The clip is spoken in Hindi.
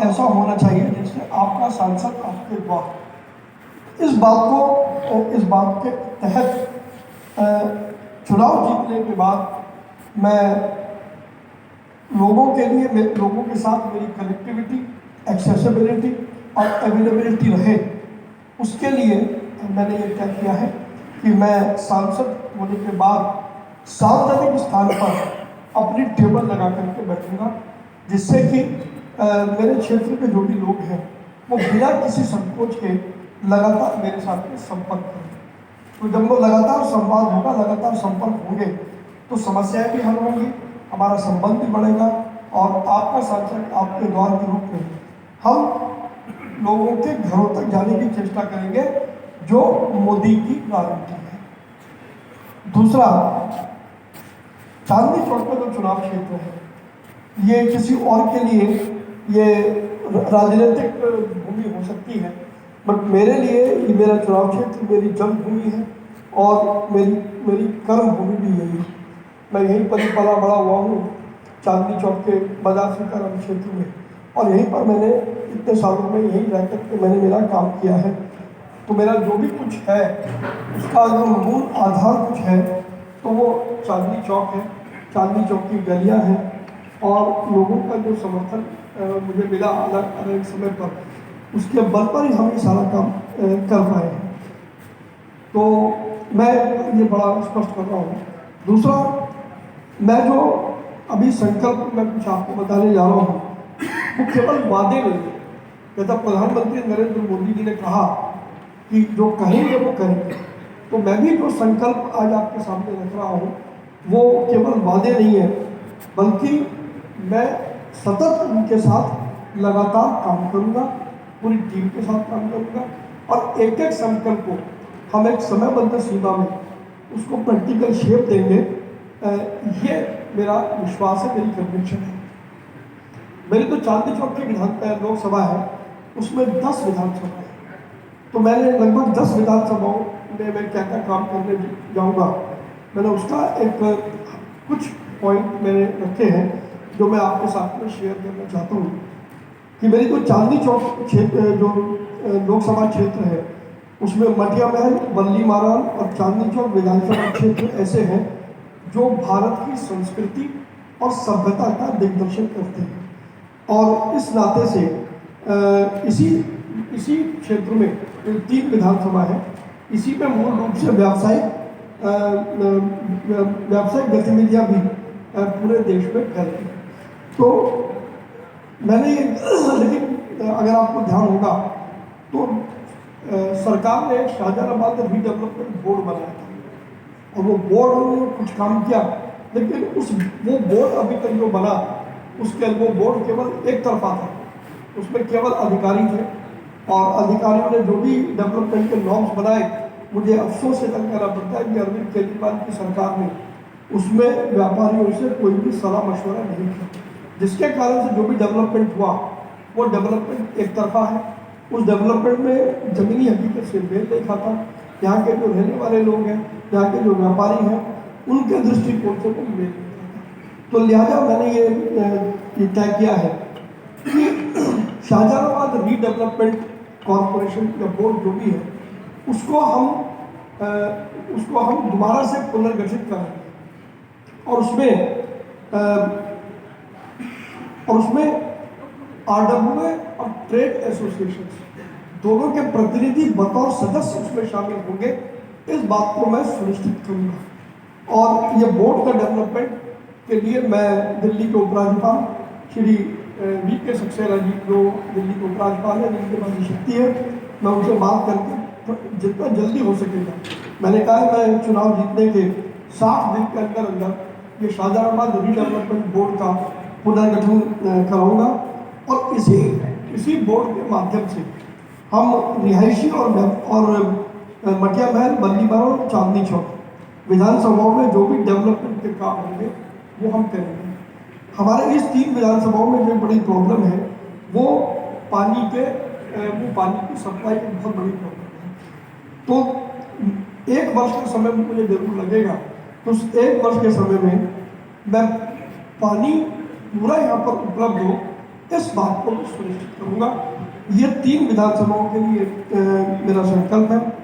ऐसा होना चाहिए जिससे आपका सांसद आपके द्वार इस बात के तहत चुनाव जीतने के बाद मैं लोगों के साथ मेरी कनेक्टिविटी, एक्सेसिबिलिटी और अवेलेबिलिटी रहे, उसके लिए मैंने ये तय किया है कि मैं सांसद होने के बाद सार्वजनिक स्थान पर अपनी टेबल लगा करके बैठूंगा, जिससे कि मेरे क्षेत्र के जो भी लोग हैं वो बिना किसी संकोच के लगातार मेरे साथ में संपर्क करें। तो जब वो लगातार संवाद होगा, लगातार संपर्क होंगे, तो समस्याएं भी हल होंगी, हमारा संबंध भी बढ़ेगा और आपका सांसद आपके द्वार के रूप में हम लोगों के घरों तक जाने की चेष्टा करेंगे, जो मोदी की गारंटी है। दूसरा, चांदनी चौक में जो चुनाव क्षेत्र है, ये किसी और के लिए ये राजनीतिक भूमि हो सकती है, बट मेरे लिए ये मेरा चुनाव क्षेत्र मेरी जन्मभूमि है और मेरी कर्म भूमि भी यही है। मैं यहीं पर ही पला बड़ा हुआ हूँ, चांदनी चौक के बाजार कर्म क्षेत्र में, और यहीं पर मैंने इतने सालों में यहीं रह कर के मैंने मेरा काम किया है। तो मेरा जो भी कुछ है उसका अगर मूल आधार कुछ है तो वो चांदनी चौक है, चांदनी चौक की गलियाँ हैं और लोगों का जो समर्थन मुझे मिला अलग अलग समय पर, उसके बल पर ही हम ये सारा काम कर पाए हैं। तो मैं ये बड़ा स्पष्ट कर रहा हूँ। दूसरा, मैं जो अभी संकल्प मैं कुछ आपको बताने जा रहा हूँ वो केवल वादे नहीं है। जैसा प्रधानमंत्री नरेंद्र मोदी जी ने कहा कि जो कहेंगे वो करेंगे, तो मैं भी जो संकल्प आज आपके सामने रख रहा हूँ वो केवल वादे नहीं है, बल्कि मैं सतत उनके साथ लगातार काम करूँगा, पूरी टीम के साथ काम करूँगा और एक एक संकल्प को हम एक समयबद्ध सीमा में उसको प्रैक्टिकल शेप देंगे। ये मेरा विश्वास है, मेरी कन्विक्शन है। मेरी तो चांदनी चौक की लोकसभा है, उसमें 10 विधानसभा है, तो मैंने लगभग 10 विधानसभाओं में मैं क्या क्या काम करने जाऊँगा, मैंने उसका एक कुछ पॉइंट मैंने रखे हैं जो मैं आपके साथ में शेयर करना चाहता हूँ कि मेरी जो चांदनी चौक क्षेत्र जो लोकसभा क्षेत्र है उसमें मटिया महल, बल्ली महाराज और चांदनी चौक विधानसभा क्षेत्र ऐसे हैं जो भारत की संस्कृति और सभ्यता का दिग्दर्शन करते हैं। और इस नाते से इसी क्षेत्र में 3 विधानसभा है, इसी में मूल रूप से व्यावसायिक गतिविधियाँ भी पूरे देश में फैलती हैं। तो मैंने ये लेकिन अगर आपको ध्यान होगा तो सरकार ने शाहजहानाबाद रीडेवलपमेंट बोर्ड बनाया था और वो बोर्ड ने कुछ काम किया, लेकिन वो बोर्ड अभी तक जो बना वो बोर्ड केवल एक तरफा था, उसमें केवल अधिकारी थे और अधिकारियों ने जो भी डेवलपमेंट के नॉर्म्स बनाए, मुझे अफसोस से तक करना पड़ता है कि अरविंद केजरीवाल की सरकार ने उसमें व्यापारियों से कोई भी सलाह मशवरा नहीं किया, जिसके कारण से जो भी डेवलपमेंट हुआ वो डेवलपमेंट एक तरफा है। उस डेवलपमेंट में ज़मीनी हकीकत से मेल नहीं खाता, यहाँ के जो रहने वाले लोग हैं, यहाँ के जो व्यापारी हैं, उनके दृष्टिकोण से वो मेल नहीं खाता। तो लिहाजा मैंने ये तय किया है कि शाहजहानाबाद रीडेवलपमेंट कॉरपोरेशन या बोर्ड जो भी है उसको हम दोबारा से पुनर्गठित करेंगे और उसमें RWA और ट्रेड एसोसिएशन दोनों के प्रतिनिधि बतौर सदस्य उसमें शामिल होंगे। इस बात को मैं सुनिश्चित करूँगा और ये बोर्ड का डेवलपमेंट के लिए मैं दिल्ली के उपराज्यपाल श्री VK सक्सेना जी, जो दिल्ली के उपराज्यपाल है, जिनके पास शक्ति है, मैं उनसे बात करके जितना जल्दी हो सकेगा, मैंने कहा है मैं चुनाव जीतने के 60 दिन के अंदर अंदर ये शाहजहानाबाद रीडेवलपमेंट बोर्ड का पुनर्गठन कराऊंगा और इसी बोर्ड के माध्यम से हम रिहायशी और मटिया महल, बल्ली महल, चांदनी चौक विधानसभाओं में जो भी डेवलपमेंट के काम होंगे वो हम करेंगे। हमारे इस 3 विधानसभाओं में जो बड़ी प्रॉब्लम है वो पानी की सप्लाई की बहुत बड़ी प्रॉब्लम है। तो 1 वर्ष का समय मुझे जरूर लगेगा, तो उस 1 वर्ष के समय में मैं पानी पूरा यहाँ पर उपलब्ध हो इस बात को मैं सुनिश्चित करूँगा। ये 3 विधानसभाओं के लिए मेरा संकल्प है।